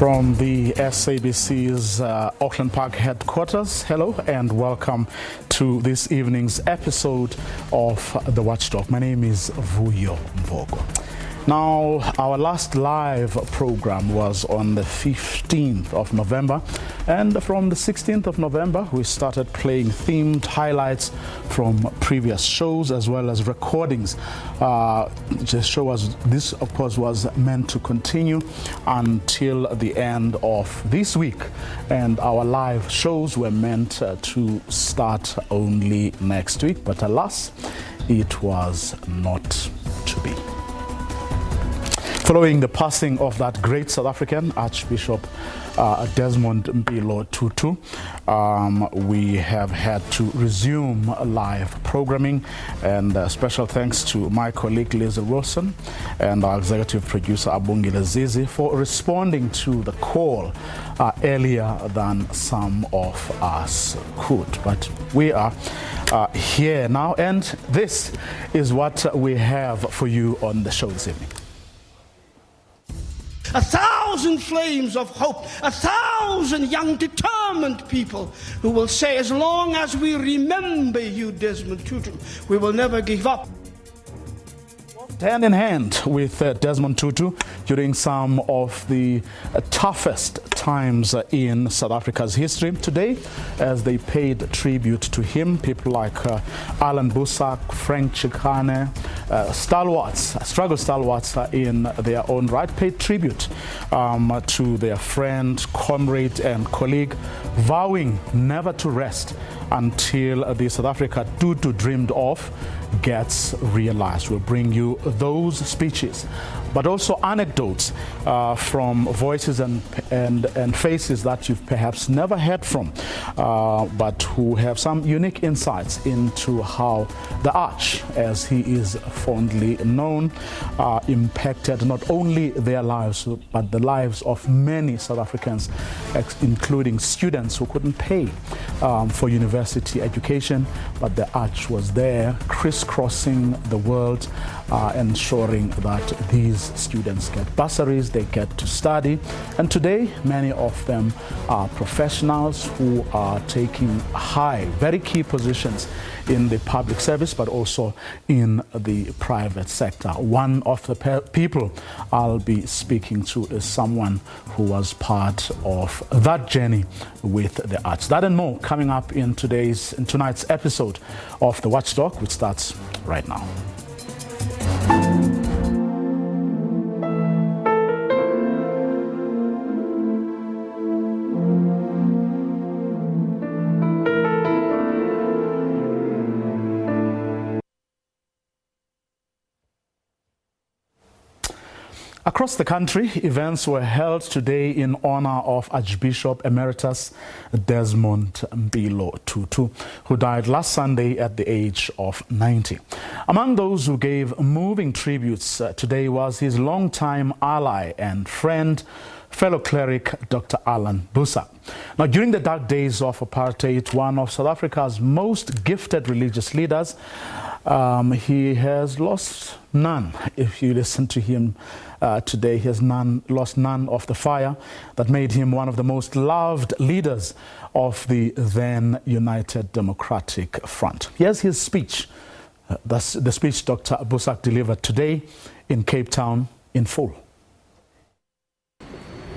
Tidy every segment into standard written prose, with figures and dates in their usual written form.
From the SABC's Auckland Park headquarters, hello and welcome to this evening's episode of The Watchdog. My name is Vuyo Mvogo. Now, our last live program was on the 15th of November, and from the 16th of November, we started playing themed highlights from previous shows as well as recordings. The show was, this of course was meant to continue until the end of this week, and our live shows were meant to start only next week, but alas, it was not to be. Following the passing of that great South African, Archbishop Desmond Tutu, we have had to resume live programming, and special thanks to my colleague Liezel Wilson and our executive producer Abongile Zizi for responding to the call earlier than some of us could. But we are here now, and this is what we have for you on the show this evening. 1,000 flames of hope, 1,000 young determined people who will say, as long as we remember you, Desmond Tutu, we will never give up. Hand in hand with Desmond Tutu during some of the toughest times in South Africa's history. Today, as they paid tribute to him, people like Alan Boesak, Frank Chikane, struggle stalwarts in their own right, paid tribute to their friend, comrade and colleague, vowing never to rest until the South Africa Tutu dreamed of gets realized. We'll bring you those speeches, but also anecdotes from voices and faces that you've perhaps never heard from, but who have some unique insights into how the Arch, as he is fondly known, impacted not only their lives, but the lives of many South Africans, including students who couldn't pay for university education, but the Arch was there, crisscrossing the world, ensuring that these students get bursaries, they get to study. And today, many of them are professionals who are taking high, very key positions in the public service, but also in the private sector. One of the people I'll be speaking to is someone who was part of that journey with the Arch. That and more coming up in tonight's episode of The Watchdog, which starts right now. Across the country, events were held today in honor of Archbishop Emeritus Desmond Tutu, who died last Sunday at the age of 90. Among those who gave moving tributes today was his longtime ally and friend, fellow cleric Dr. Alan Boesak. Now, during the dark days of apartheid, one of South Africa's most gifted religious leaders, he has lost none. If you listen to him today, he has lost none of the fire that made him one of the most loved leaders of the then United Democratic Front. Here's his speech, the speech Dr. Boesak delivered today in Cape Town in full.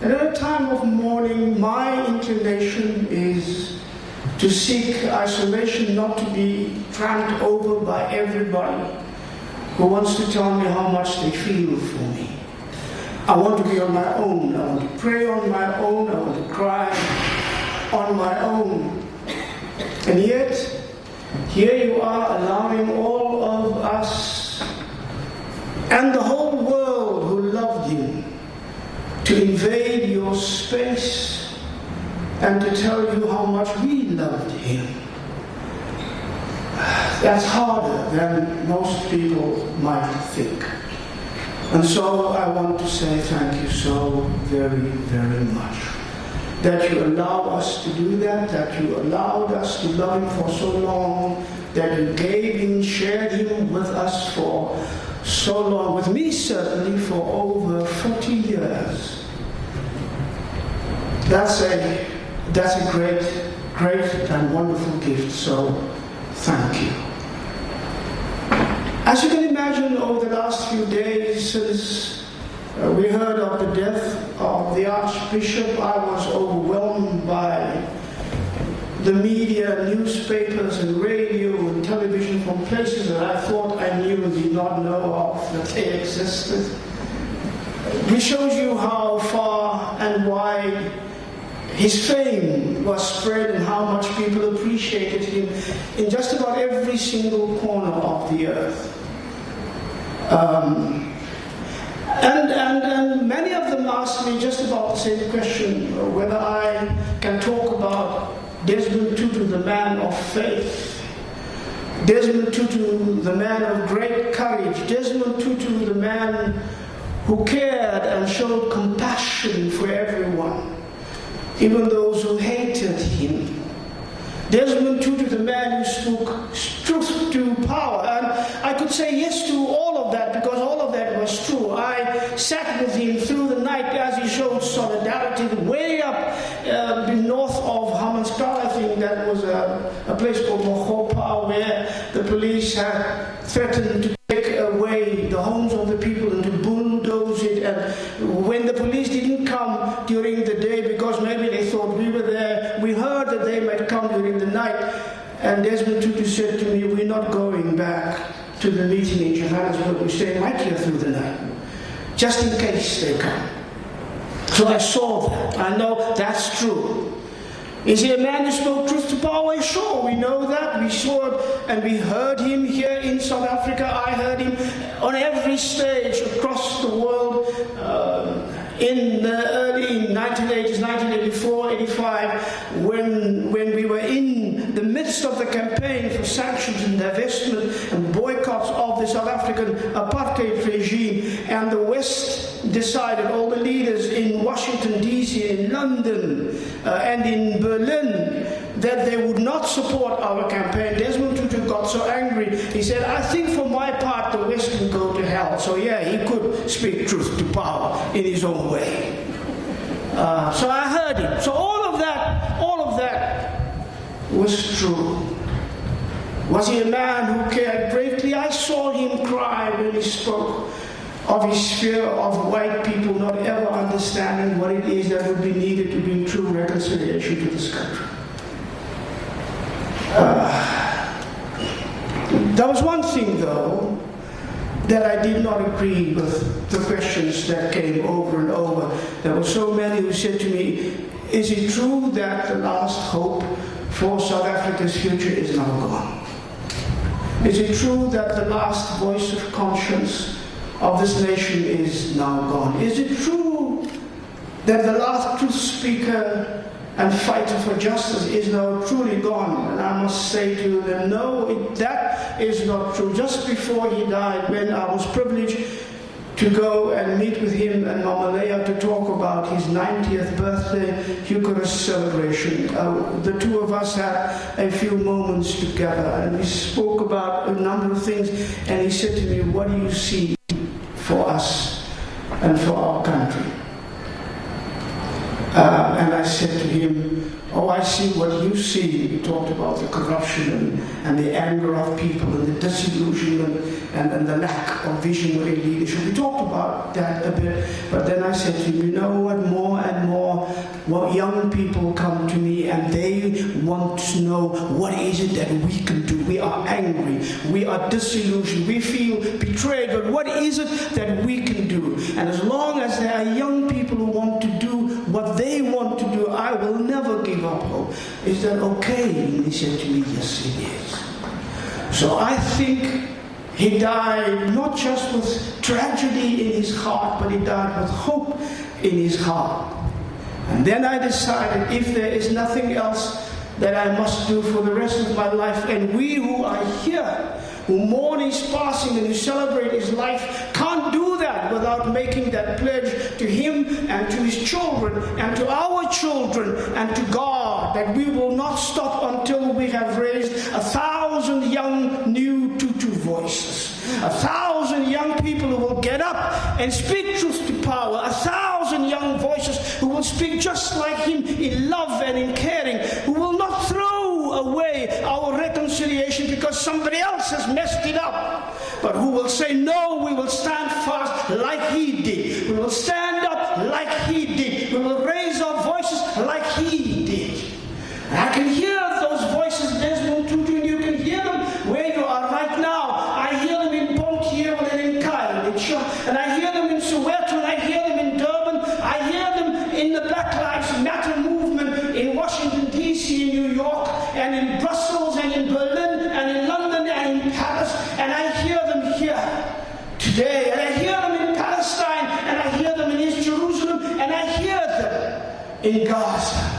And at a time of mourning, my inclination is to seek isolation, not to be tramped over by everybody who wants to tell me how much they feel for me. I want to be on my own. I want to pray on my own. I want to cry on my own. And yet, here you are allowing all of us and the whole world who loved you to invade your space and to tell you how much we loved him. That's harder than most people might think. And so I want to say thank you so very, very much. That you allowed us to do that, that you allowed us to love him for so long, that you gave him, shared him with us for so long, with me certainly for over 40 years. That's a great and wonderful gift, so thank you. As you can imagine, over the last few days since we heard of the death of the Archbishop, I was overwhelmed by the media, newspapers and radio and television from places that I thought I knew and did not know of that they existed. It shows you how far and wide his fame was spread and how much people appreciated him in just about every single corner of the earth. And many of them asked me just about the same question, whether I can talk about Desmond Tutu, the man of faith, Desmond Tutu, the man of great courage, Desmond Tutu, the man who cared and showed compassion for everyone, even those who hated him. Desmond Tutu, the man who spoke truth to power. And I could say yes to all of that because all of that was true. I sat with him through the night as he showed solidarity way up north of Hammanskraal. I think that was a place called Mogopa, where the police had threatened to take away the homes of the people and to bulldoze it. And when the police didn't come during the day because maybe they thought we were there, we heard that they might come during the night. And Desmond Tutu said to me, we're not going back to the meeting in Johannesburg, we're staying right here through the night, just in case they come. So I saw that. I know that's true. Is he a man who spoke truth to power? Sure, we know that. We saw it and we heard him here in South Africa. I heard him on every stage across the world in the early 1980s, 1984, 85, when we were in the midst of the campaign for sanctions and divestment and boycotts of the South African apartheid regime, and the West decided, all the leaders in Washington, D.C., in London, and in Berlin, that they would not support our campaign. Desmond Tutu got so angry, he said, I think for my part the West can go to hell. So yeah, he could speak truth to power in his own way. So I heard him. So all of that was true. Was he a man who cared greatly? I saw him cry when he spoke of his fear of white people not ever understanding what it is that would be needed to bring true reconciliation to this country. There was one thing, though, that I did not agree with the questions that came over and over. There were so many who said to me, is it true that the last hope for South Africa's future is now gone? Is it true that the last voice of conscience of this nation is now gone? Is it true that the last truth speaker and fighter for justice is now truly gone? And I must say to them, no, that is not true. Just before he died, when I was privileged to go and meet with him and Mama Leah to talk about his 90th birthday Eucharist celebration, the two of us had a few moments together and we spoke about a number of things, and he said to me, what do you see for us and for our country? And I said to him, oh, I see what you see. We talked about the corruption and the anger of people and the disillusionment and the lack of visionary leadership. We talked about that a bit, but then I said to him, you know what, more and more young people come to me and they want to know, what is it that we can do? We are angry, we are disillusioned, we feel betrayed, but what is it that we can do? And as long as there are young people who want to do what they want to do, I will never give up hope. Is that okay? And he said to me, yes, it is. So I think he died not just with tragedy in his heart, but he died with hope in his heart. And then I decided, if there is nothing else that I must do for the rest of my life, and we who are here, who mourn his passing and who celebrate his life, can't do that without making that pledge to him and to his children and to our children and to God, that we will not stop until we have raised 1,000 young new Tutu voices, 1,000 young people who will get stand up and speak truth to power. 1,000 young voices who will speak just like him in love and in caring, who will not throw away our reconciliation because somebody else has messed it up, but who will say, no, we will stand fast like he did. We will stand up like he did. We will raise our voices like he did. And I can hear those voices, Desmond Tutu, and you can hear them where you are right now. I hear them in Fort Hare and in Chikane, and I hear them in Soweto, and I hear them in Durban. I hear them in the Black Lives Matter movement in Washington, D.C., in New York, and in Brussels, and in Berlin, and in London, and in Paris, and I hear them here today, and I hear them in Palestine, and I hear them in East Jerusalem, and I hear them in Gaza.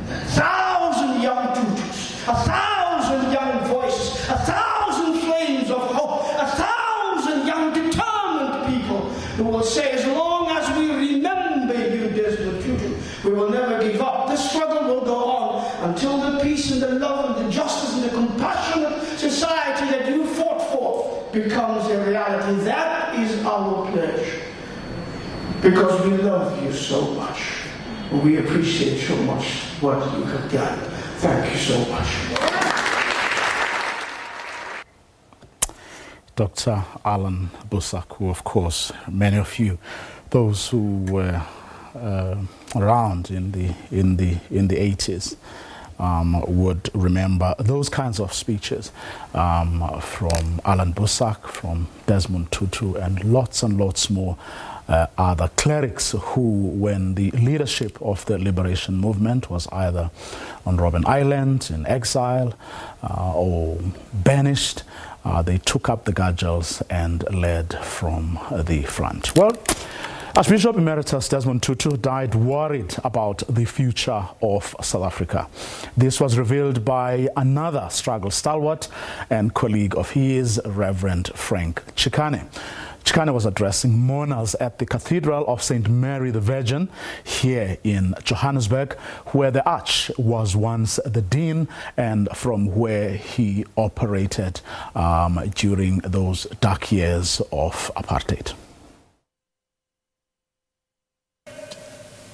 1,000 young Tutus, 1,000 young voices, 1,000 flames of hope, 1,000 young determined people who will say, as long as we remember you, Desmond Tutu, we will never give up. The struggle will go on until the peace and the love and the justice and the compassionate society that you fought for becomes a reality. That is our pledge, because we love you so much. We appreciate so much what you have done. Thank you so much. Dr. Alan Boesak, who, of course, many of you, those who were around in the 80s, would remember those kinds of speeches from Alan Boesak, from Desmond Tutu, and lots more other clerics who, when the leadership of the liberation movement was either on Robben Island, in exile, or banished, they took up the cudgels and led from the front. Well, Archbishop Emeritus Desmond Tutu died worried about the future of South Africa. This was revealed by another struggle stalwart and colleague of his, Reverend Frank Chikane. Chikane was addressing mourners at the Cathedral of St. Mary the Virgin here in Johannesburg, where the Arch was once the Dean and from where he operated during those dark years of apartheid.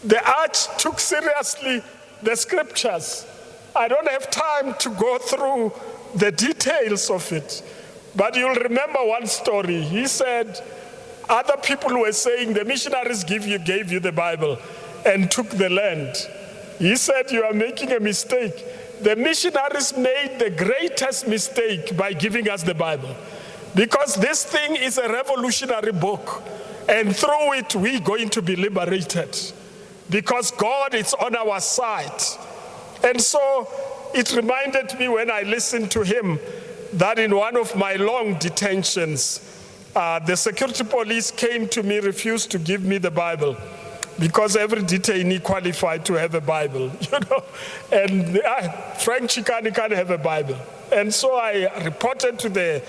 The Arch took seriously the scriptures. I don't have time to go through the details of it, but you'll remember one story. He said other people were saying the missionaries gave you the Bible and took the land. He said, you are making a mistake. The missionaries made the greatest mistake by giving us the Bible, because this thing is a revolutionary book, and through it we're going to be liberated, because God is on our side. And so it reminded me when I listened to him that in one of my long detentions, the security police came to me, refused to give me the Bible, because every detainee qualified to have a Bible, and Frank Chikane can't have a Bible. And so I reported to the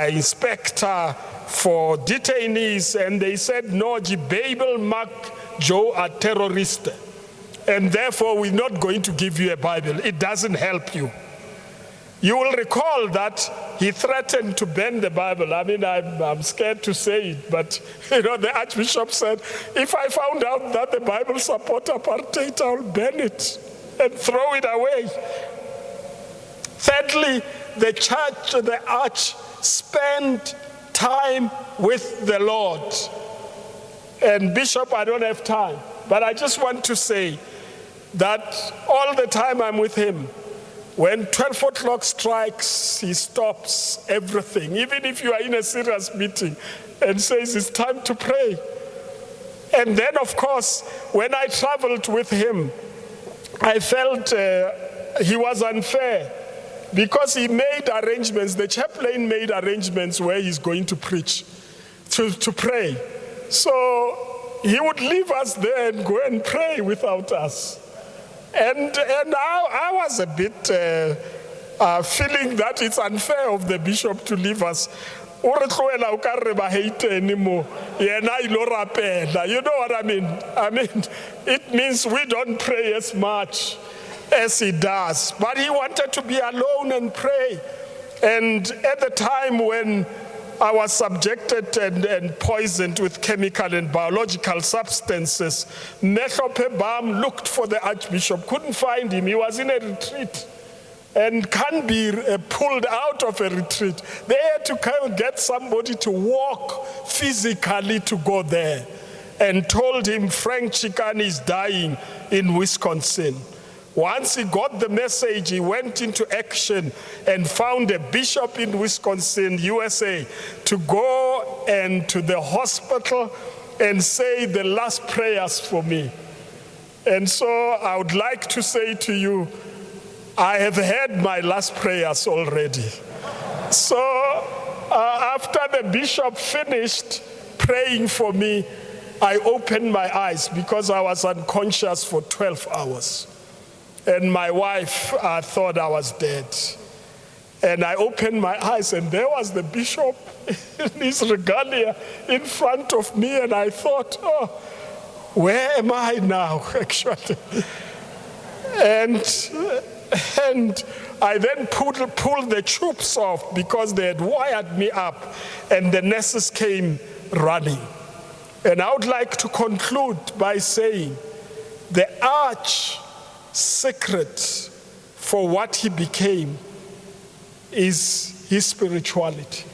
inspector for detainees, and they said, no, the Bible mark Joe a terrorist, and therefore we're not going to give you a Bible. It doesn't help you. You will recall that he threatened to ban the Bible. I mean, I'm scared to say it, but the Archbishop said, if I found out that the Bible supports apartheid, I'll ban it and throw it away. Thirdly, the church, the Arch, spent time with the Lord. And Bishop, I don't have time, but I just want to say that all the time I'm with him, when 12 o'clock strikes, he stops everything, even if you are in a serious meeting, and says it's time to pray. And then, of course, when I traveled with him, I felt he was unfair, because he made arrangements, the chaplain made arrangements where he's going to preach, to pray. So he would leave us there and go and pray without us. And I was a bit feeling that it's unfair of the bishop to leave us. You know what I mean? I mean, it means we don't pray as much as he does. But he wanted to be alone and pray. And at the time when I was subjected and poisoned with chemical and biological substances. Mehlope Bam looked for the Archbishop, couldn't find him. He was in a retreat and can't be pulled out of a retreat. They had to kind of get somebody to walk physically to go there, and told him Frank Chikane is dying in Wisconsin. Once he got the message, he went into action and found a bishop in Wisconsin, USA, to go and to the hospital and say the last prayers for me. And so I would like to say to you, I have had my last prayers already. So after the bishop finished praying for me, I opened my eyes because I was unconscious for 12 hours. And my wife thought I was dead. And I opened my eyes, and there was the bishop in his regalia in front of me, and I thought, oh, where am I now, actually? And I then pulled the tubes off because they had wired me up, and the nurses came running. And I would like to conclude by saying the arch secret for what he became is his spirituality.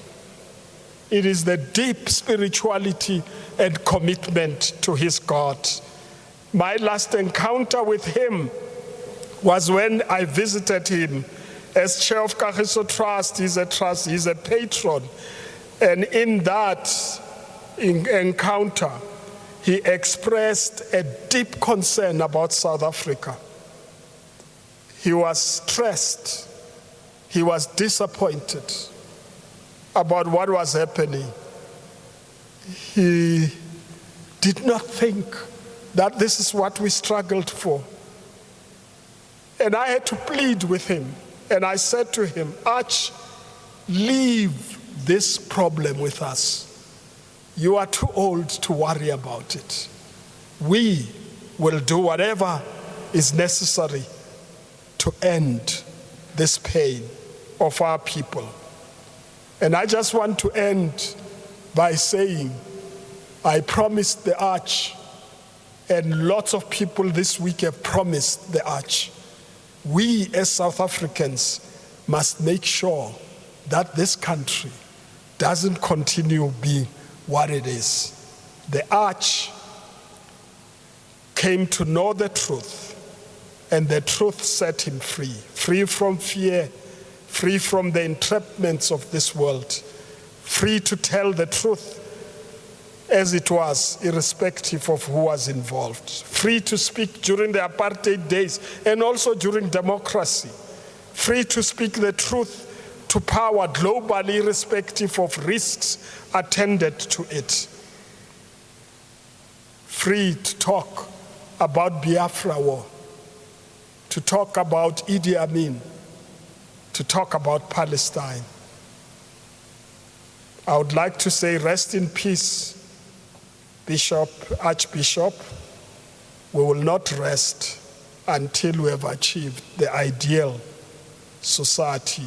It is the deep spirituality and commitment to his God. My last encounter with him was when I visited him as chair of Kagiso Trust. He's a patron. And in that encounter, he expressed a deep concern about South Africa. He was stressed. He was disappointed about what was happening. He did not think that this is what we struggled for. And I had to plead with him. And I said to him, Arch, leave this problem with us. You are too old to worry about it. We will do whatever is necessary to end this pain of our people. And I just want to end by saying, I promised the Arch, and lots of people this week have promised the Arch. We as South Africans must make sure that this country doesn't continue being what it is. The Arch came to know the truth, and the truth set him free. Free from fear, free from the entrapments of this world, free to tell the truth as it was, irrespective of who was involved. Free to speak during the apartheid days and also during democracy. Free to speak the truth to power globally, irrespective of risks attended to it. Free to talk about Biafra war, to talk about Idi Amin, to talk about Palestine. I would like to say rest in peace, Archbishop. We will not rest until we have achieved the ideal society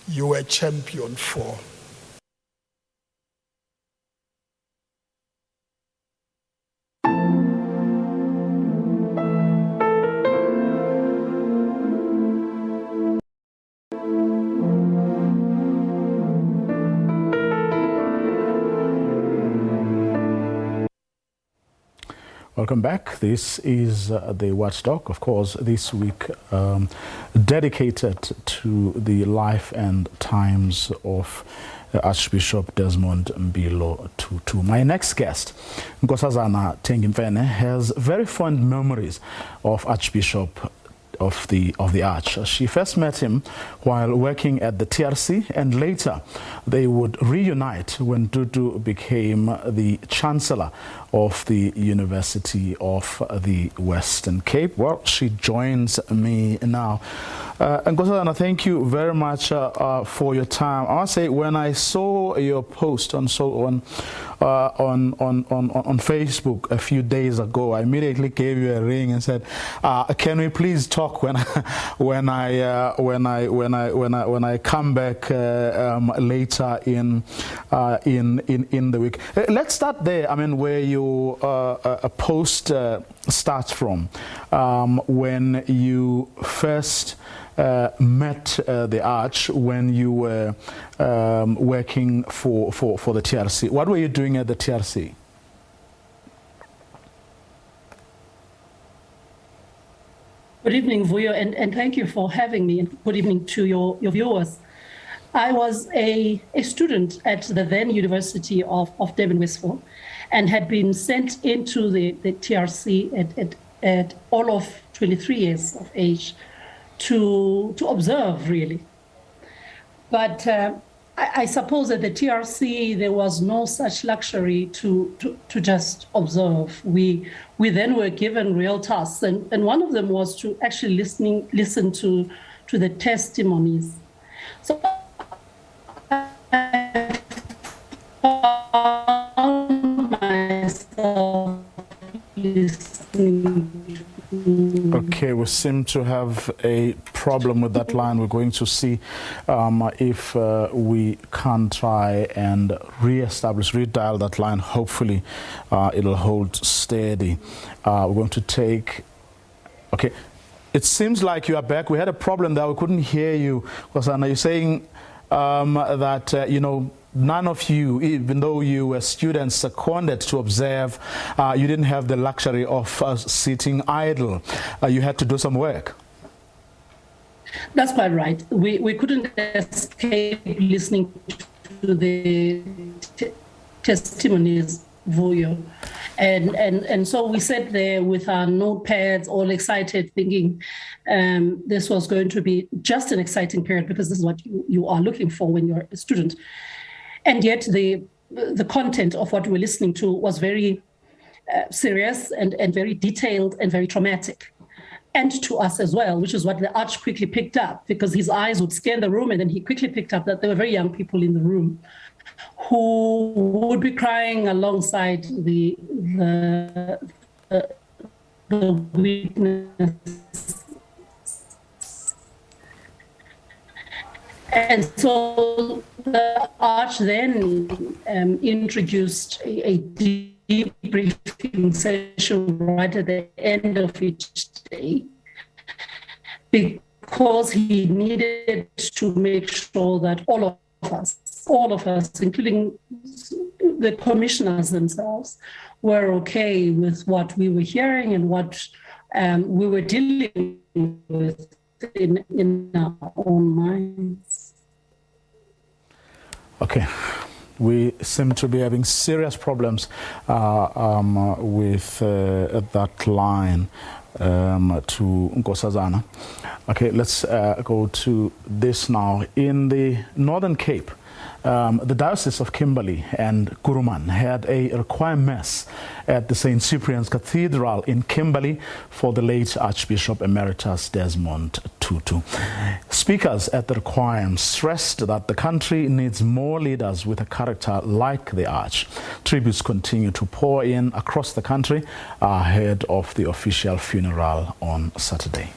you were champion for. Welcome back. This is the Watchdog, of course, this week dedicated to the life and times of Archbishop Desmond Tutu. My next guest, Nkosazana Tengimfene, has very fond memories of Archbishop of the Arch. She first met him while working at the TRC, and later they would reunite when Tutu became the Chancellor of the University of the Western Cape. Well, she joins me now. Nkosazana, thank you very much for your time. I must say, when I saw your post on Facebook a few days ago, I immediately gave you a ring and said, "Can we please talk when I come back later in the week?" Let's start there. I mean, where your post starts from, when you first met the Arch, when you were working for the TRC. What were you doing at the TRC? Good evening, Vuyo, and thank you for having me, and good evening to your viewers. I was a student at the then University of Durban-Westphal and had been sent into the TRC at all of 23 years of age to observe, really. But I suppose at the TRC there was no such luxury to just observe. We then were given real tasks, and one of them was to actually listen to the testimonies. So I found myself listening. Okay, we seem to have a problem with that line. We're going to see if we can try and redial that line. Hopefully it'll hold steady. We're going to take, okay, it seems like you are back. We had a problem there. We couldn't hear you. Nkosazana, you're saying that, you know, none of you, even though you were students seconded to observe, you didn't have the luxury of sitting idle. You had to do some work. That's quite right. We couldn't escape listening to the testimonies, Vuyo. And so we sat there with our notepads, all excited, thinking this was going to be just an exciting period, because this is what you are looking for when you're a student. And yet the content of what we were listening to was very serious and very detailed and very traumatic. And to us as well, which is what the Arch quickly picked up, because his eyes would scan the room, and then he quickly picked up that there were very young people in the room who would be crying alongside the witness. And so the Arch then introduced a debriefing session right at the end of each day, because he needed to make sure that all of us, including the commissioners themselves, were okay with what we were hearing and what we were dealing with in our own minds. Okay, we seem to be having serious problems with that line to Nkosazana. Okay, let's go to this now. In the Northern Cape, the Diocese of Kimberley and Kuruman had a requiem mass at the St. Cyprian's Cathedral in Kimberley for the late Archbishop Emeritus Desmond Tutu. Speakers at the requiem stressed that the country needs more leaders with a character like the Arch. Tributes continue to pour in across the country ahead of the official funeral on Saturday.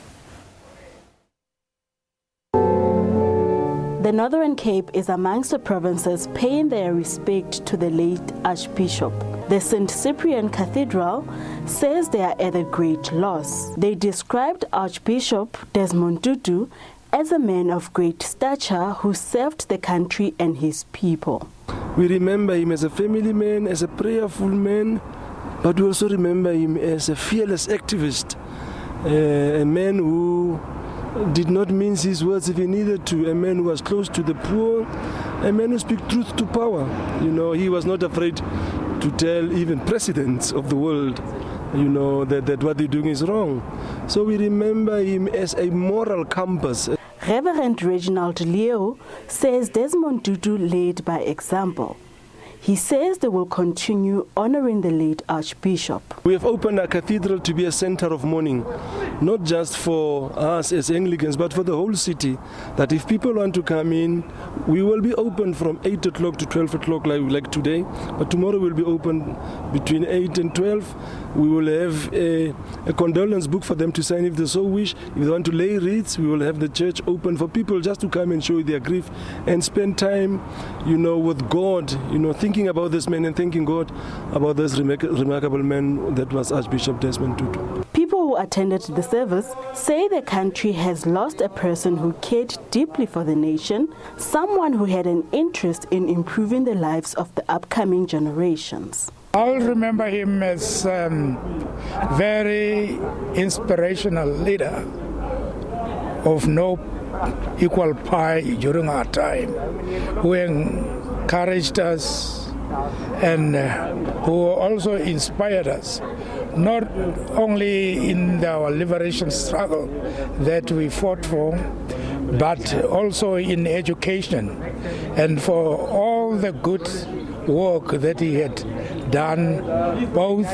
The Northern Cape is amongst the provinces paying their respect to the late Archbishop. The St. Cyprian Cathedral says they are at a great loss. They described Archbishop Desmond Tutu as a man of great stature who served the country and his people. We remember him as a family man, as a prayerful man, but we also remember him as a fearless activist, a man who did not mince his words if he needed to, a man who was close to the poor, a man who speaks truth to power. You know, he was not afraid to tell even presidents of the world, you know, that what they're doing is wrong. So we remember him as a moral compass. Reverend Reginald Leo says Desmond Tutu led by example. He says they will continue honoring the late Archbishop. We have opened our cathedral to be a center of mourning, not just for us as Anglicans, but for the whole city. That if people want to come in, we will be open from 8 o'clock to 12 o'clock like today, but tomorrow we'll be open between 8 and 12. We will have a condolence book for them to sign if they so wish. If they want to lay wreaths, we will have the church open for people just to come and show their grief and spend time, with God, thinking about this man and thanking God about this remarkable man that was Archbishop Desmond Tutu. People who attended the service say the country has lost a person who cared deeply for the nation, someone who had an interest in improving the lives of the upcoming generations. I'll remember him as very inspirational leader of no equal pie during our time, who encouraged us and who also inspired us, not only in our liberation struggle that we fought for, but also in education and for all the good work that he had done, both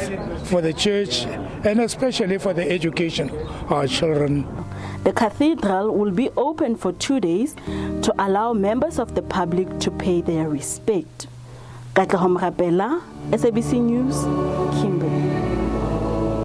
for the church and especially for the education of our children. The cathedral will be open for 2 days to allow members of the public to pay their respect. Katlego Mrapela, SABC News, Kimberley.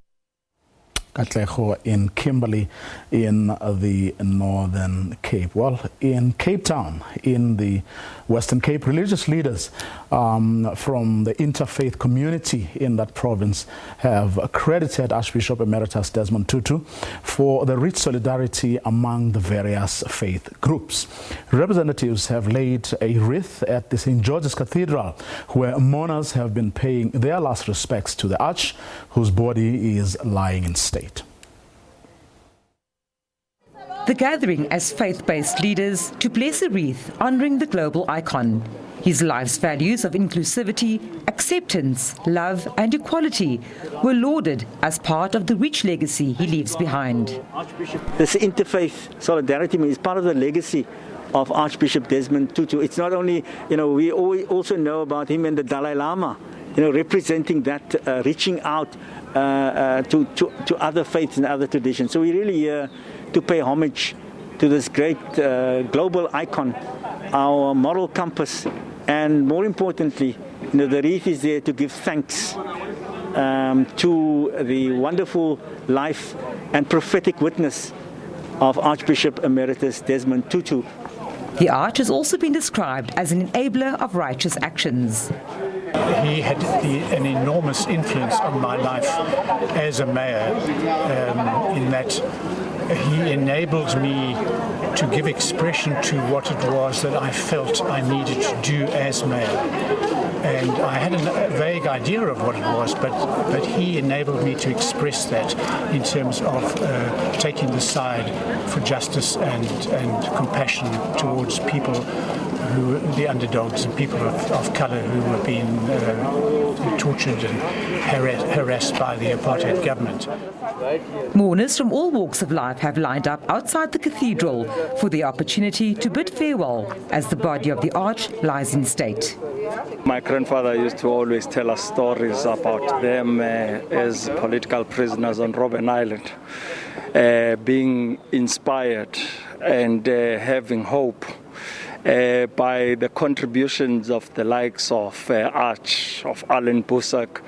Katlego in Kimberley in the Northern Cape. Well, in Cape Town, in the Western Cape, religious leaders from the interfaith community in that province have accredited Archbishop Emeritus Desmond Tutu for the rich solidarity among the various faith groups. Representatives have laid a wreath at the St. George's Cathedral, where mourners have been paying their last respects to the Arch, whose body is lying in state. The gathering as faith-based leaders to bless a wreath honouring the global icon. His life's values of inclusivity, acceptance, love and equality were lauded as part of the rich legacy he leaves behind. This interfaith solidarity is part of the legacy of Archbishop Desmond Tutu. It's not only, we also know about him and the Dalai Lama, representing that, reaching out to other faiths and other traditions. So we're really here to pay homage to this great global icon, our moral compass, and more importantly, the wreath is there to give thanks to the wonderful life and prophetic witness of Archbishop Emeritus Desmond Tutu. The Arch has also been described as an enabler of righteous actions. He had an enormous influence on my life as a mayor, in that he enabled me to give expression to what it was that I felt I needed to do as mayor. And I had a vague idea of what it was, but he enabled me to express that in terms of taking the side for justice and compassion towards people who the underdogs and people of colour who were being tortured and harassed by the apartheid government. Mourners from all walks of life have lined up outside the cathedral for the opportunity to bid farewell as the body of the Arch lies in state. My grandfather used to always tell us stories about them as political prisoners on Robben Island, being inspired and having hope by the contributions of the likes of Arch, of Alan Boesak,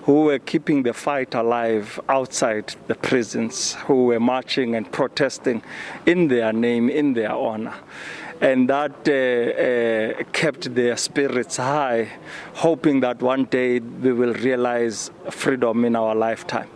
who were keeping the fight alive outside the prisons, who were marching and protesting in their name, in their honor. And that kept their spirits high, hoping that one day we will realize freedom in our lifetime.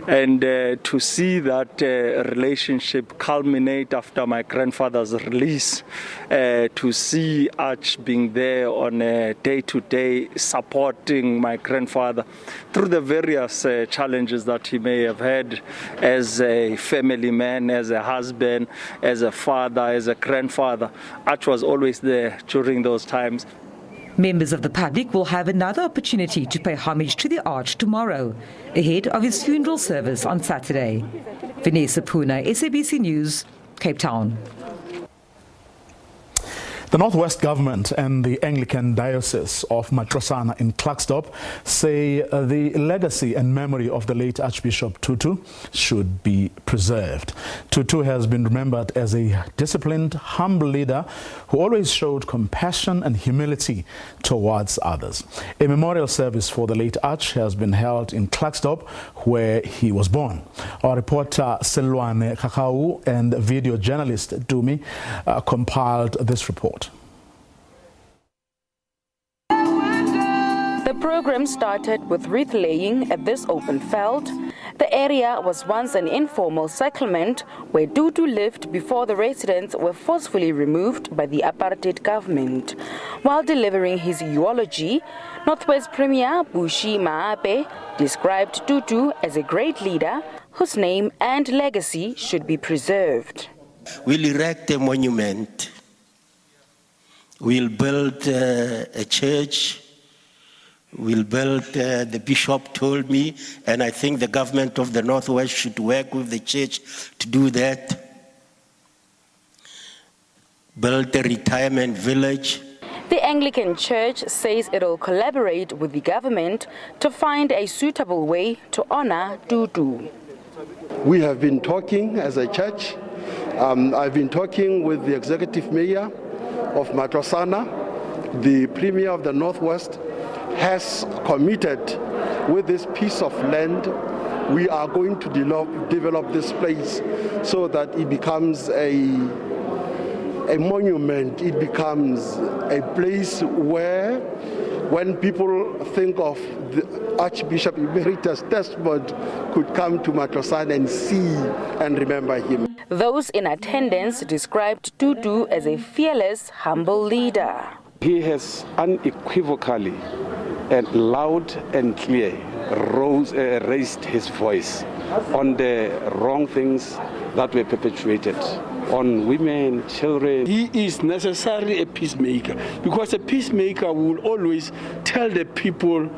And to see that relationship culminate after my grandfather's release, to see Arch being there on a day-to-day supporting my grandfather through the various challenges that he may have had as a family man, as a husband, as a father, as a grandfather. Arch was always there during those times. Members of the public will have another opportunity to pay homage to the Arch tomorrow, ahead of his funeral service on Saturday. Vanessa Puna, SABC News, Cape Town. The Northwest Government and the Anglican Diocese of Matlosana in Klerksdorp say the legacy and memory of the late Archbishop Tutu should be preserved. Tutu has been remembered as a disciplined, humble leader who always showed compassion and humility towards others. A memorial service for the late Arch has been held in Klerksdorp, where he was born. Our reporter Selwane Kakau and video journalist Dumi compiled this report. The program started with wreath laying at this open field. The area was once an informal settlement where Tutu lived before the residents were forcefully removed by the apartheid government. While delivering his eulogy, Northwest Premier Bushi Maape described Tutu as a great leader whose name and legacy should be preserved. We'll erect a monument. We'll build a church. We'll build, the bishop told me, and I think the government of the Northwest should work with the church to do that. Build a retirement village. The Anglican Church says it will collaborate with the government to find a suitable way to honor Tutu. We have been talking as a church. I've been talking with the executive mayor of Matlosana. The premier of the Northwest has committed with this piece of land. We are going to develop this place so that it becomes a monument. It becomes a place where, when people think of the Archbishop Emeritus Desmond, could come to Matlosana and see and remember him. Those in attendance described Tutu as a fearless, humble leader. He has unequivocally and loud and clear raised his voice on the wrong things that were perpetuated on women, children. He is necessarily a peacemaker, because a peacemaker will always tell the people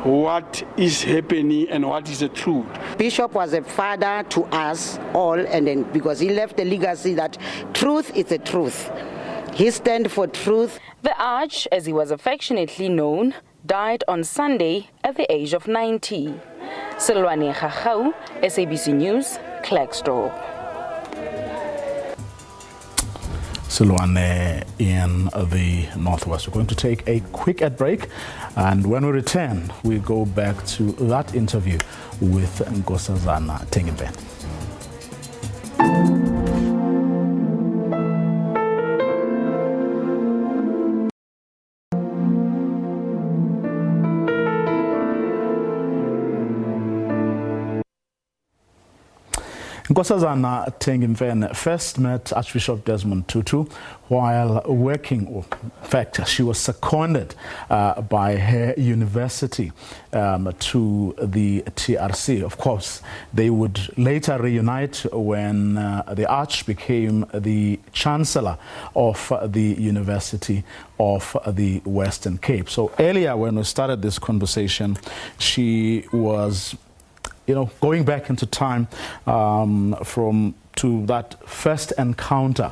what is happening and what is the truth. Bishop was a father to us all, and then because he left a legacy that truth is the truth. He stands for truth. The Arch, as he was affectionately known, died on Sunday at the age of 90. Selwane Kakau, SABC News, Klerksdorp. Selwane in the Northwest. We're going to take a quick ad break, and when we return, we go back to that interview with Nkosazana Tengiben. Nkosazana Tengiben first met Archbishop Desmond Tutu while working, in fact, she was seconded by her university to the TRC. Of course, they would later reunite when the Arch became the Chancellor of the University of the Western Cape. So earlier when we started this conversation, she was going back into time to that first encounter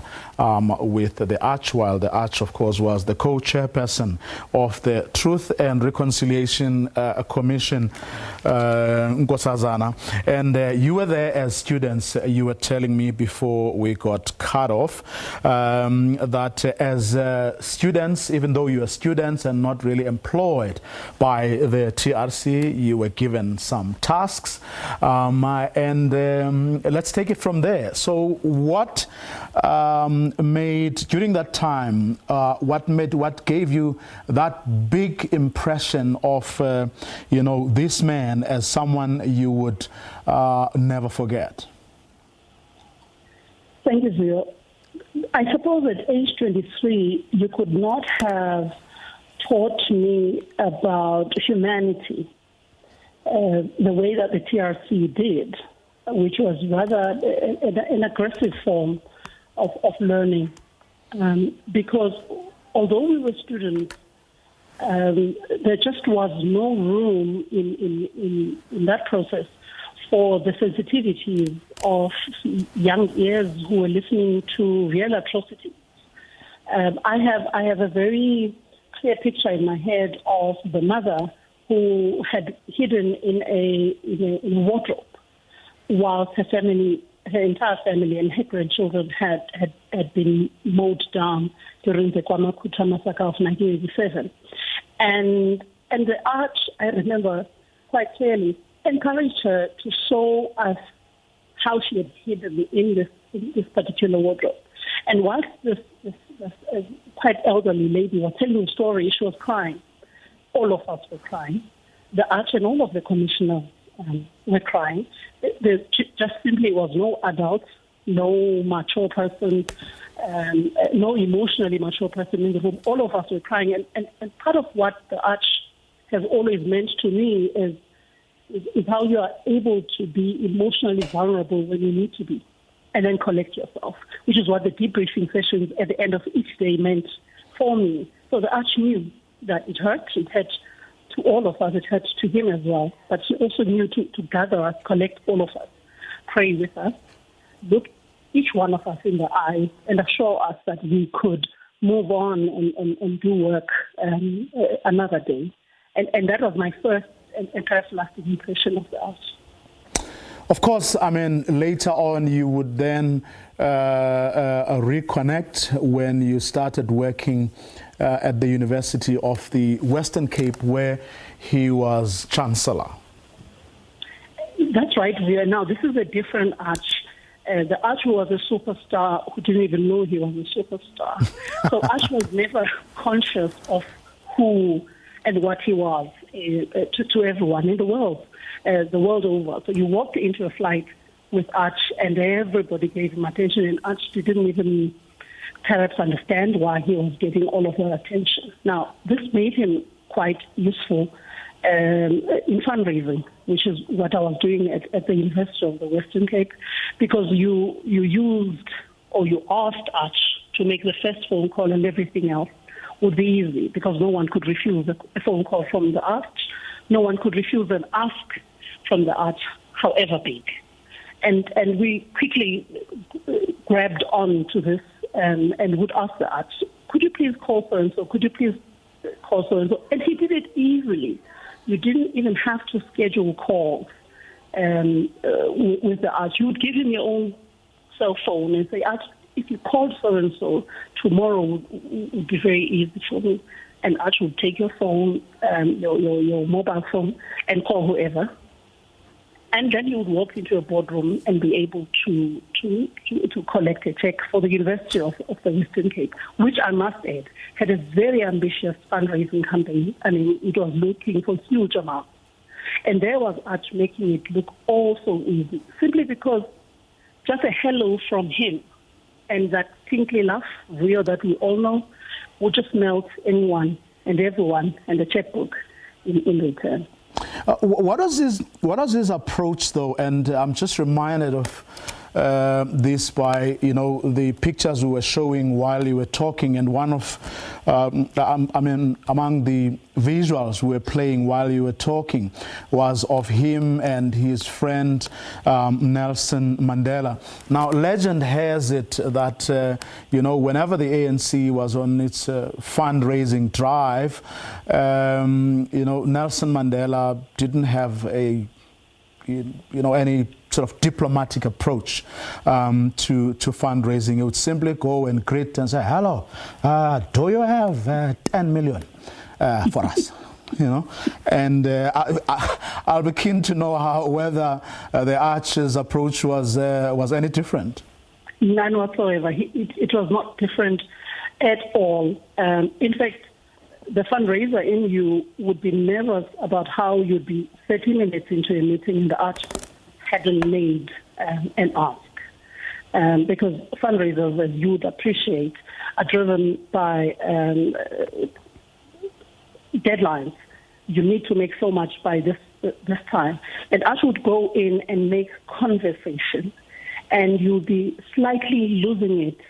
with the Arch, while the Arch, of course, was the co-chairperson of the Truth and Reconciliation Commission, Nkosazana. And you were there as students. You were telling me before we got cut off that as students, even though you were students and not really employed by the TRC, you were given some tasks. Let's take it from there. So what made, during that time, what gave you that big impression of, this man as someone you would never forget? Thank you, Zio. I suppose at age 23, you could not have taught me about humanity the way that the TRC did, which was rather an aggressive form of learning. Because although we were students, there just was no room in that process for the sensitivities of young ears who were listening to real atrocities. I have a very clear picture in my head of the mother who had hidden in a wardrobe whilst her entire family and her grandchildren had been mowed down during the KwaMakhutha massacre of 1987. And the Arch, I remember quite clearly, encouraged her to show us how she had hidden in this particular wardrobe. And whilst this quite elderly lady was telling the story, she was crying. All of us were crying. The Arch and all of the commissioners were crying. There just simply was no adult, no mature person, no emotionally mature person in the room. All of us were crying. And part of what the Arch has always meant to me is how you are able to be emotionally vulnerable when you need to be, and then collect yourself, which is what the debriefing sessions at the end of each day meant for me. So the Arch knew that it hurt. It hurt to all of us. It hurt to him as well. But he also knew to gather us, collect all of us, pray with us, look each one of us in the eye, and assure us that we could move on and do work another day. And that was my first and perhaps lasting impression of the Arch. Of course, I mean, later on you would then reconnect when you started working at the University of the Western Cape, where he was Chancellor. That's right, Via. Now, this is a different Arch. The Arch was a superstar who didn't even know he was a superstar. So Arch was never conscious of who and what he was to everyone in the world over. So you walked into a flight with Arch and everybody gave him attention, and Arch didn't even perhaps understand why he was getting all of their attention. Now, this made him quite useful in fundraising, which is what I was doing at the University of the Western Cape, because you used or you asked Arch to make the first phone call, and everything else would be easy because no one could refuse a phone call from the Arch. No one could refuse an ask from the Arch, however big. And we quickly grabbed on to this and would ask the Arch, could you please call so-and-so? Could you please call so-and-so? And he did it easily. You didn't even have to schedule calls with the Arch. You would give him your own cell phone and say, Arch, if you called so-and-so, tomorrow would be very easy for me. And Arch would take your phone, your mobile phone, and call whoever. And then you would walk into a boardroom and be able to collect a check for the University of the Western Cape, which I must add had a very ambitious fundraising campaign. I mean, it was looking for huge amounts. And there was Arch making it look all so easy, simply because just a hello from him and that tinkly laugh, real that we all know, would just melt anyone and everyone and the checkbook in return. What was his approach, though? And I'm just reminded of this by the pictures we were showing while you were talking, and one of among the visuals we were playing while you were talking was of him and his friend Nelson Mandela. Now, legend has it that whenever the ANC was on its fundraising drive, Nelson Mandela didn't have any sort of diplomatic approach to fundraising. He would simply go and greet and say, hello, do you have 10 million for us? And I'll be keen to know whether the Arch's approach was any different. None whatsoever. It was not different at all. In fact, the fundraiser in you would be nervous about how you'd be 30 minutes into a meeting and the Arch hadn't made an ask. Because fundraisers, as you would appreciate, are driven by deadlines. You need to make so much by this time. And Arch would go in and make conversation, and you'll be slightly losing it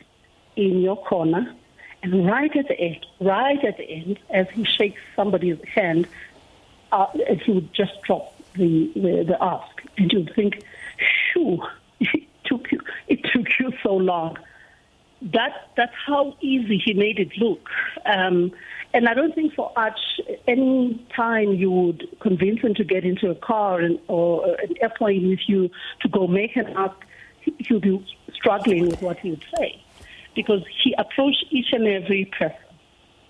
in your corner. And right at the end, as he shakes somebody's hand, he would just drop the ask, and you'd think, "Shoo, it took you so long." that's how easy he made it look. And I don't think for Arch, any time you would convince him to get into a car or an airplane with you to go make an ask, he'll be struggling with what he would say. Because he approached each and every person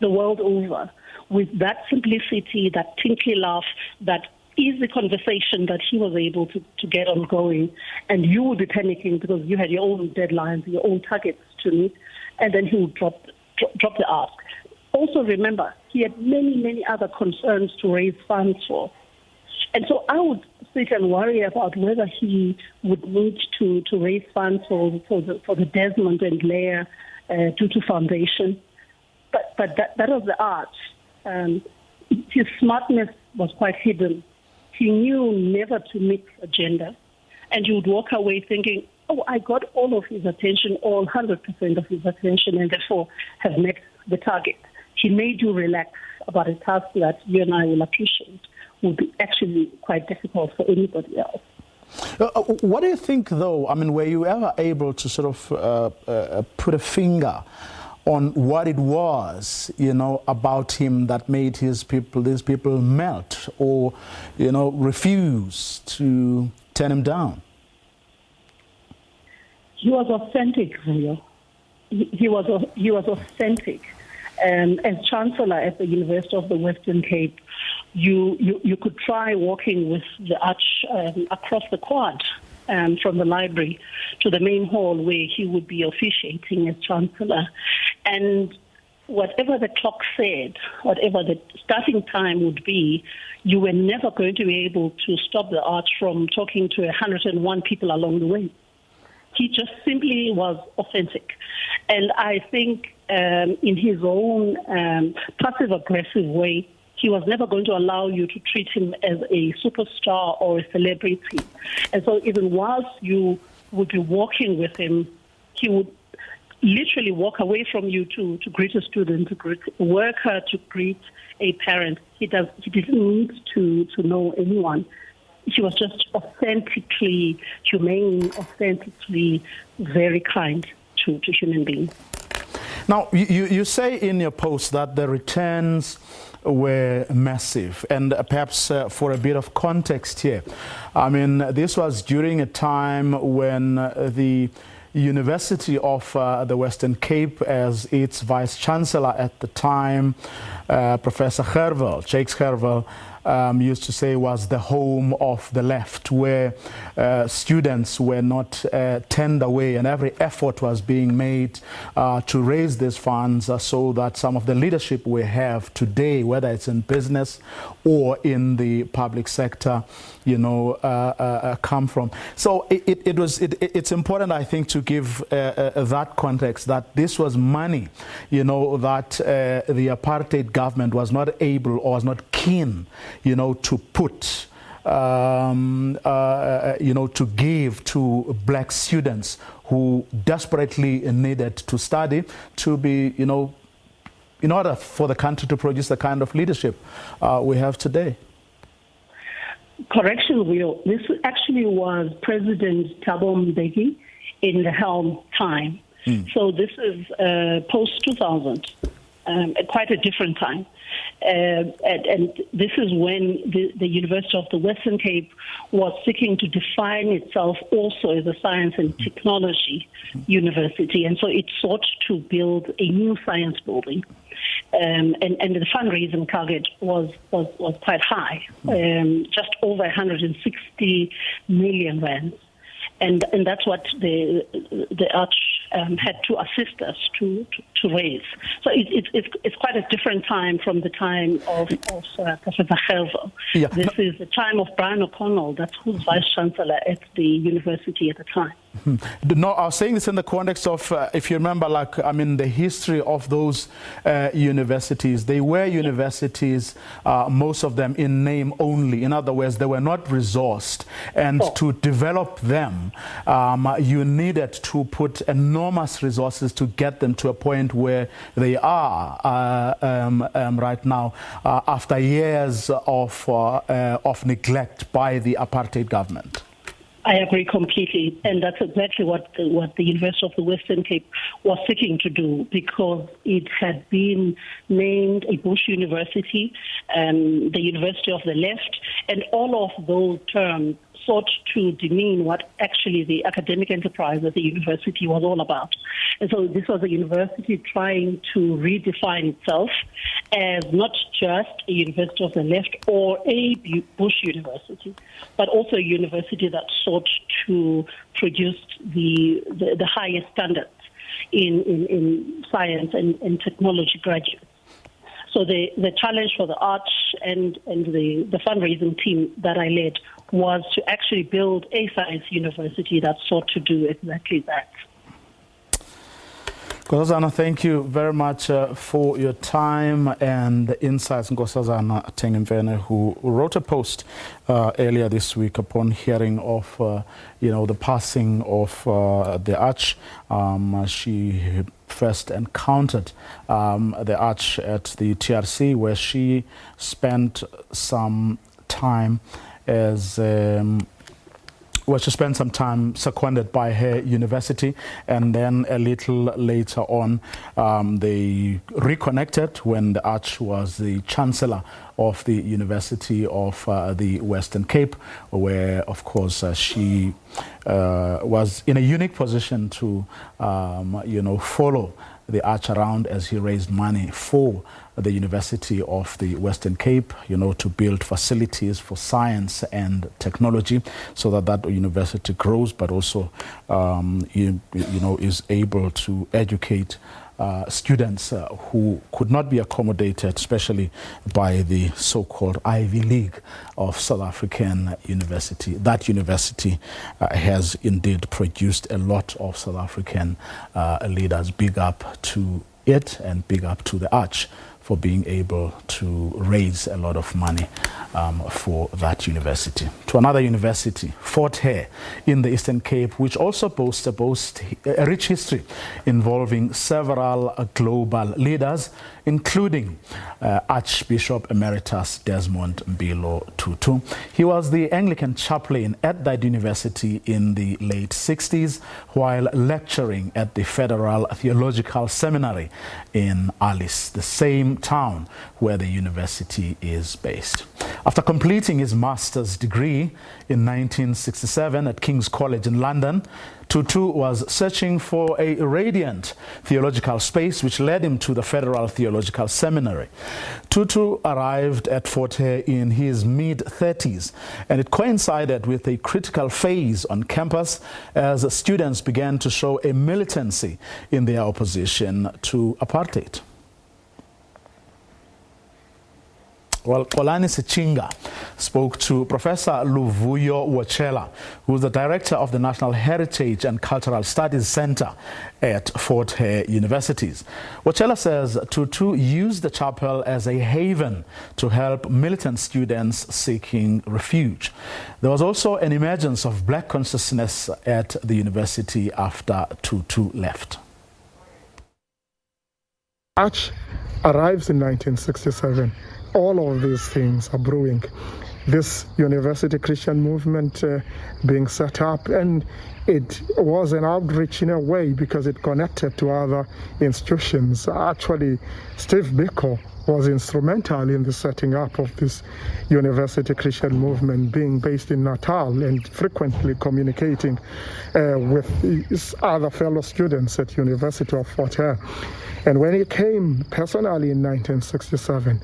the world over with that simplicity, that tinkly laugh, that easy conversation that he was able to get on going. And you would be panicking because you had your own deadlines, your own targets to meet, and then he would drop the ask. Also remember, he had many, many other concerns to raise funds for. And so I would sit and worry about whether he would need to raise funds for the Desmond and Leah Tutu Foundation. But that was the art. His smartness was quite hidden. He knew never to mix agenda. And you would walk away thinking, oh, I got all of his attention, all 100% of his attention, and therefore have met the target. He made you relax about a task that you and I will appreciate would be actually quite difficult for anybody else. What do you think, though? I mean, were you ever able to sort of put a finger on what it was, about him that made these people melt or, refuse to turn him down? He was authentic, Rio. He was authentic. As Chancellor at the University of the Western Cape, you could try walking with the Arch across the quad from the library to the main hall where he would be officiating as Chancellor. And whatever the clock said, whatever the starting time would be, you were never going to be able to stop the Arch from talking to 101 people along the way. He just simply was authentic. And I think in his own passive-aggressive way, he was never going to allow you to treat him as a superstar or a celebrity. And so even whilst you would be walking with him, he would literally walk away from you to greet a student, to greet a worker, to greet a parent. He didn't need to know anyone. He was just authentically humane, authentically very kind to human beings. Now, you say in your post that the returns were massive, and perhaps for a bit of context here, I mean, this was during a time when the University of the Western Cape, as its Vice-Chancellor at the time, Professor Jakes Gerwel, used to say was the home of the left, where students were not turned away, and every effort was being made to raise these funds so that some of the leadership we have today, whether it's in business or in the public sector, come from. So it's important, I think, to give that context, that this was money, that the apartheid government was not able or was not keen, to put, to give to black students who desperately needed to study to be, in order for the country to produce the kind of leadership we have today. Correction, Will. This actually was President Thabo Mbeki in the helm time. So this is post-2000, quite a different time. And this is when the University of the Western Cape was seeking to define itself also as a science and technology university. And so it sought to build a new science building. And the fundraising target was quite high, just over 160 million rands. And that's what the Arch had to assist us to raise. So it's quite a different time from the time of Professor Gerwel. Yeah. This is the time of Brian O'Connell, that's who's Vice-Chancellor at the university at the time. No, I was saying this in the context of, if you remember, the history of those universities. They were universities, most of them in name only. In other words, they were not resourced. And to develop them, you needed to put enormous resources to get them to a point where they are right now, after years of neglect by the apartheid government. I agree completely, and that's exactly what the University of the Western Cape was seeking to do, because it had been named a Bush University, the University of the Left, and all of those terms sought to demean what actually the academic enterprise of the university was all about. And so this was a university trying to redefine itself as not just a university of the left or a Bush university, but also a university that sought to produce the highest standards in science and technology graduates. So the challenge for the Arch and the fundraising team that I led was to actually build a science university that sought to do exactly that. Nkosazana, thank you very much for your time and the insights. Nkosazana Tengemvene, who wrote a post earlier this week upon hearing of the passing of the Arch. She first encountered the Arch at the TRC, where she spent some time seconded by her university, and then a little later on they reconnected when the Arch was the chancellor of the University of the Western Cape, where of course she was in a unique position to follow the Arch around as he raised money for the University of the Western Cape, to build facilities for science and technology so that university grows, but also, is able to educate students who could not be accommodated, especially by the so-called Ivy League of South African university. That university has indeed produced a lot of South African leaders. Big up to it and big up to the Arch for being able to raise a lot of money for that university. To another university, Fort Hare in the Eastern Cape, which also boasts a rich history involving several global leaders, including Archbishop Emeritus Desmond Tutu. He was the Anglican chaplain at that university in the late 60s while lecturing at the Federal Theological Seminary in Alice, the same town where the university is based. After completing his master's degree in 1967 at King's College in London, Tutu was searching for a radiant theological space, which led him to the Federal Theological Seminary. Tutu arrived at Fort Hare in his mid-30s, and it coincided with a critical phase on campus as students began to show a militancy in their opposition to apartheid. Well, Olani Sechinga spoke to Professor Luvuyo Wachela, who is the director of the National Heritage and Cultural Studies Center at Fort Hare Universities. Wachela says Tutu used the chapel as a haven to help militant students seeking refuge. There was also an emergence of black consciousness at the university after Tutu left. Arch arrives in 1967. All of these things are brewing. This university Christian movement being set up, and it was an outreach in a way because it connected to other institutions. Actually, Steve Biko was instrumental in the setting up of this university Christian movement, being based in Natal and frequently communicating with his other fellow students at University of Fort Hare. And when he came personally in 1967,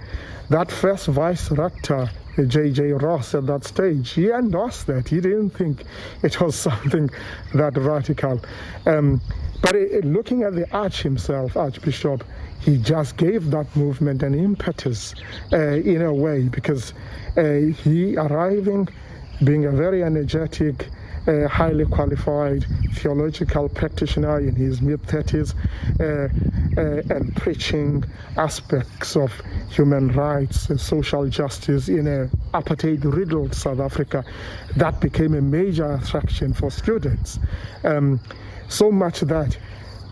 that first vice rector, J.J. Ross, at that stage, he endorsed that. He didn't think it was something that radical. But looking at the Arch himself, Archbishop, he just gave that movement an impetus in a way, because he arriving, being a very energetic, highly qualified theological practitioner in his mid-30s and preaching aspects of human rights and social justice in a apartheid-riddled South Africa, that became a major attraction for students. So much that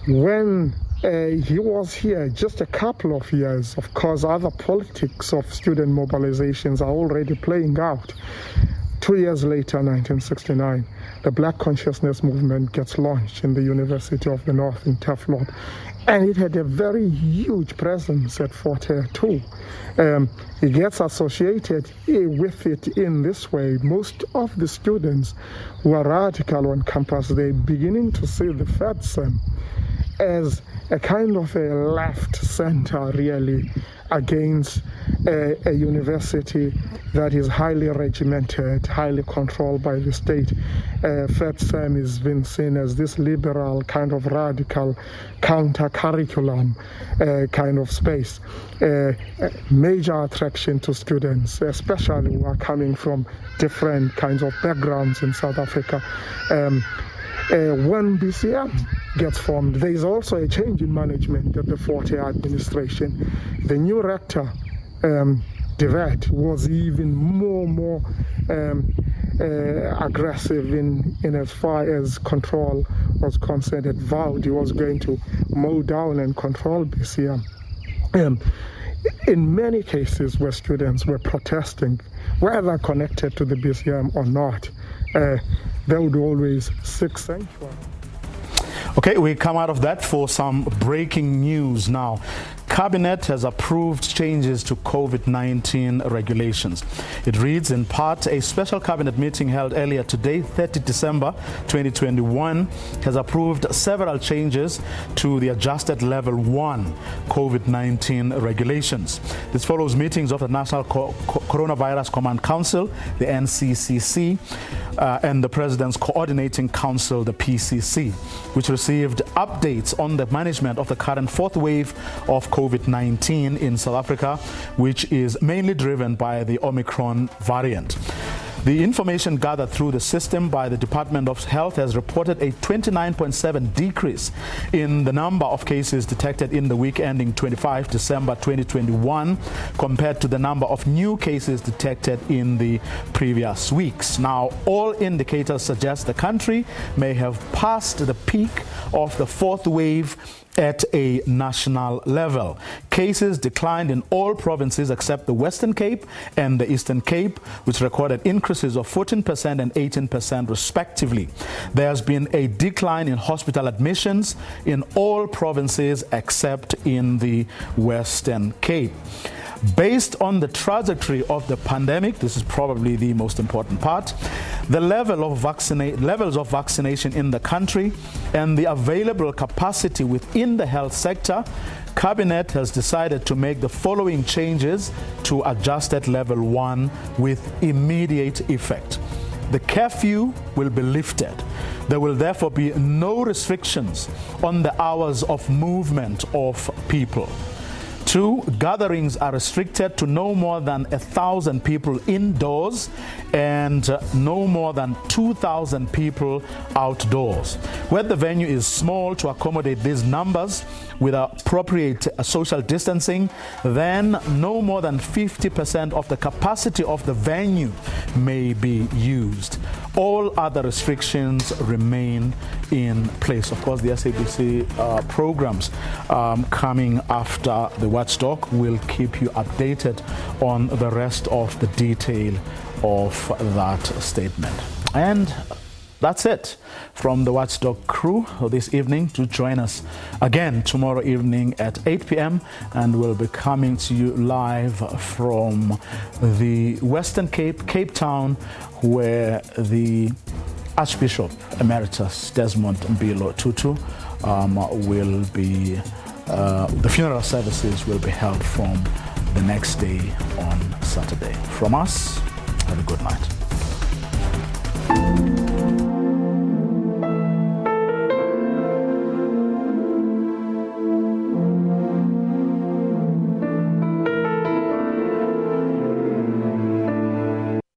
when he was here just a couple of years, of course, other politics of student mobilizations are already playing out. 2 years later, 1969, the Black Consciousness Movement gets launched in the University of the North in Taflot. And it had a very huge presence at Fort Hare too. It gets associated with it in this way. Most of the students who are radical on campus, they're beginning to see the FEDSEM as a kind of a left center, really, against a university that is highly regimented, highly controlled by the state. FEDSEM has been seen as this liberal, kind of radical, counter-curriculum kind of space. Major attraction to students, especially who are coming from different kinds of backgrounds in South Africa. When BCM gets formed, there is also a change in management at the Fort Hare administration. The new rector, Devet, was even more aggressive in as far as control was concerned. It vowed he was going to mow down and control BCM. In many cases where students were protesting, whether connected to the BCM or not, they would always seek sanctuary. Okay, we come out of that for some breaking news now. Cabinet has approved changes to COVID-19 regulations. It reads in part, a special cabinet meeting held earlier today, 30 December 2021, has approved several changes to the adjusted level 1 COVID-19 regulations. This follows meetings of the National Coronavirus Command Council, the NCCC, and the President's Coordinating Council, the PCC, which received updates on the management of the current fourth wave of COVID-19 in South Africa, which is mainly driven by the Omicron variant. The information gathered through the system by the Department of Health has reported a 29.7% decrease in the number of cases detected in the week ending 25 December 2021 compared to the number of new cases detected in the previous weeks. Now, all indicators suggest the country may have passed the peak of the fourth wave at a national level. Cases declined in all provinces except the Western Cape and the Eastern Cape, which recorded increases of 14% and 18% respectively. There has been a decline in hospital admissions in all provinces except in the Western Cape. Based on the trajectory of the pandemic, this is probably the most important part, the levels of vaccination in the country and the available capacity within the health sector, Cabinet has decided to make the following changes to adjusted level 1 with immediate effect. The curfew will be lifted. There will therefore be no restrictions on the hours of movement of people. 2, gatherings are restricted to no more than 1,000 people indoors and no more than 2,000 people outdoors. Where the venue is small to accommodate these numbers with appropriate social distancing, then no more than 50% of the capacity of the venue may be used. All other restrictions remain in place. Of course, the SABC programs coming after the Watchdog will keep you updated on the rest of the detail of that statement. And that's it from the Watchdog crew this evening. To join us again tomorrow evening at 8 p.m. and we'll be coming to you live from the Western Cape, Cape Town, where the Archbishop Emeritus Desmond Tutu will be, the funeral services will be held from the next day on Saturday. From us, have a good night.